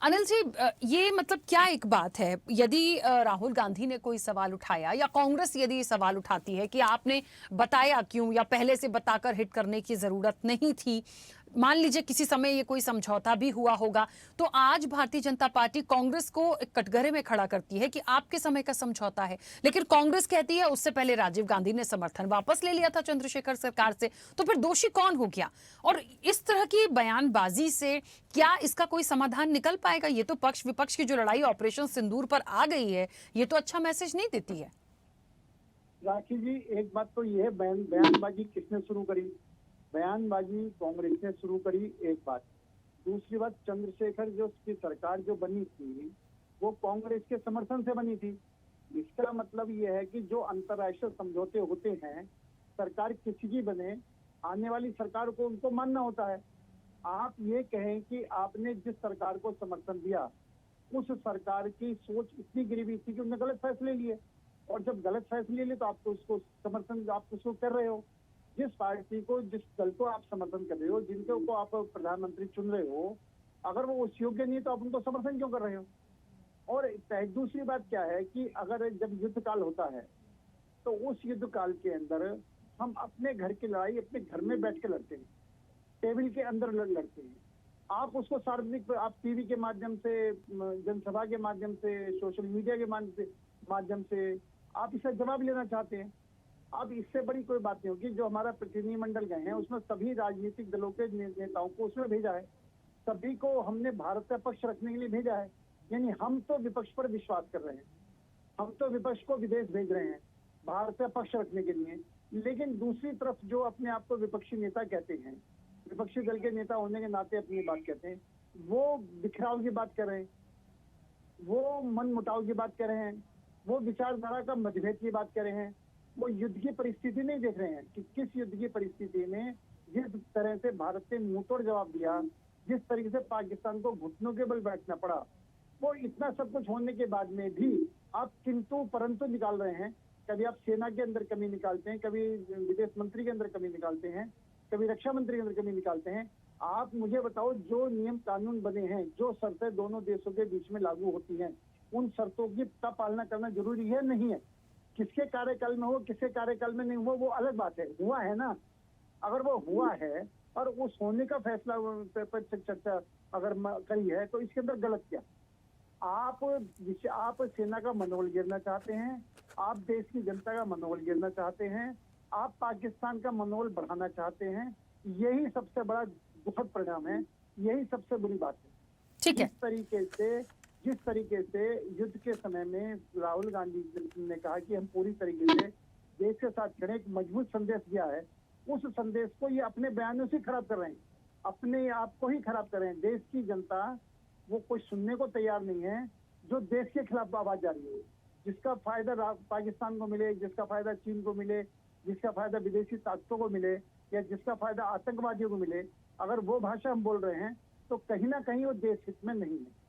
अनिल जी, ये मतलब क्या एक बात है, यदि राहुल गांधी ने कोई सवाल उठाया या कांग्रेस यदि ये सवाल उठाती है कि आपने बताया क्यों या पहले से बताकर हिट करने की जरूरत नहीं थी, मान लीजिए किसी समय ये कोई समझौता भी हुआ होगा, तो आज भारतीय जनता पार्टी कांग्रेस को एक कटघरे में खड़ा करती है कि आपके समय का समझौता है, लेकिन कांग्रेस कहती है उससे पहले राजीव गांधी ने समर्थन वापस ले लिया था चंद्रशेखर सरकार से, तो फिर दोषी कौन हो गया? और इस तरह की बयानबाजी से क्या इसका कोई समाधान निकल पाएगा? ये तो पक्ष विपक्ष की जो लड़ाई ऑपरेशन सिंदूर पर आ गई है, ये तो अच्छा मैसेज नहीं देती है। राखी जी, एक बात तो ये है, बयानबाजी किसने शुरू करी? बयानबाजी कांग्रेस ने शुरू करी, एक बात। दूसरी बात, चंद्रशेखर जो की सरकार जो बनी थी वो कांग्रेस के समर्थन से बनी थी। इसका मतलब ये है कि जो अंतर्राष्ट्रीय समझौते होते हैं, सरकार किसी की बने, आने वाली सरकार को उनको मानना होता है। आप ये कहें कि आपने जिस सरकार को समर्थन दिया उस सरकार की सोच इतनी गिरी हुई थी कि उन्होंने गलत फैसले लिए, और जब गलत फैसले लिए तो आप तो उसको समर्थन आप उसको कर रहे हो। जिस पार्टी को, जिस दल को आप समर्थन कर रहे हो, जिनके को आप प्रधानमंत्री चुन रहे हो, अगर वो उस योग्य नहीं तो आप उनको समर्थन क्यों कर रहे हो? और दूसरी बात क्या है कि अगर जब युद्ध काल होता है तो उस युद्ध काल के अंदर हम अपने घर की लड़ाई अपने घर में बैठ के लड़ते हैं, टेबल के अंदर लड़ते हैं। आप उसको सार्वजनिक, आप टीवी के माध्यम से, जनसभा के माध्यम से, सोशल मीडिया के माध्यम से आप इसका जवाब लेना चाहते हैं। अब इससे बड़ी कोई बात नहीं होगी। जो हमारा प्रतिनिधिमंडल गए हैं उसमें सभी राजनीतिक दलों के नेताओं को उसमें भेजा है, सभी को हमने भारत का पक्ष रखने के लिए भेजा है। यानी हम तो विपक्ष पर विश्वास कर रहे हैं, हम तो विपक्ष को विदेश भेज रहे हैं भारत का पक्ष रखने के लिए। लेकिन दूसरी तरफ जो अपने आप को विपक्षी नेता कहते हैं, विपक्षी दल के नेता होने के नाते अपनी बात कहते हैं, वो बिखराव की बात कर रहे हैं, वो मन मुटाव की बात कर रहे हैं, वो विचारधारा का मतभेद की बात कर रहे हैं। वो युद्ध की परिस्थिति नहीं देख रहे हैं कि किस युद्ध की परिस्थिति में जिस तरह से भारत ने मुंहतोड़ जवाब दिया, जिस तरीके से पाकिस्तान को घुटनों के बल बैठना पड़ा, वो इतना सब कुछ होने के बाद में भी आप किंतु परंतु निकाल रहे हैं। कभी आप सेना के अंदर कमी निकालते हैं, कभी विदेश मंत्री के अंदर कमी निकालते हैं, कभी रक्षा मंत्री के अंदर कमी निकालते हैं। आप मुझे बताओ, जो नियम कानून बने हैं, जो शर्तें दोनों देशों के बीच में लागू होती हैं, उन शर्तों की का पालना करना जरूरी है नहीं है? किसके कार्यकाल में हो, किसके कार्यकाल में नहीं हो, वो अलग बात है। हुआ है ना, अगर वो हुआ है और उस होने का फैसला पर चर्चा अगर करी है तो इसके अंदर गलत क्या? आप सेना का मनोबल गिरना चाहते हैं, आप देश की जनता का मनोबल गिरना चाहते हैं, आप पाकिस्तान का मनोबल बढ़ाना चाहते हैं। यही सबसे बड़ा दुखद परिणाम है, यही सबसे बुरी बात है। ठीक है। जिस तरीके से युद्ध के समय में राहुल गांधी ने कहा कि हम पूरी तरीके से देश के साथ खड़े, एक मजबूत संदेश दिया है, उस संदेश को ये अपने बयानों से खराब कर रहे हैं, अपने आप को ही खराब कर रहे हैं। देश की जनता वो कोई सुनने को तैयार नहीं है जो देश के खिलाफ आवाज जा रही है, जिसका फायदा पाकिस्तान को मिले, जिसका फायदा चीन को मिले, जिसका फायदा विदेशी ताकतों को मिले, या जिसका फायदा आतंकवादियों को मिले। अगर वो भाषा हम बोल रहे हैं तो कहीं ना कहीं वो देश हित में नहीं है।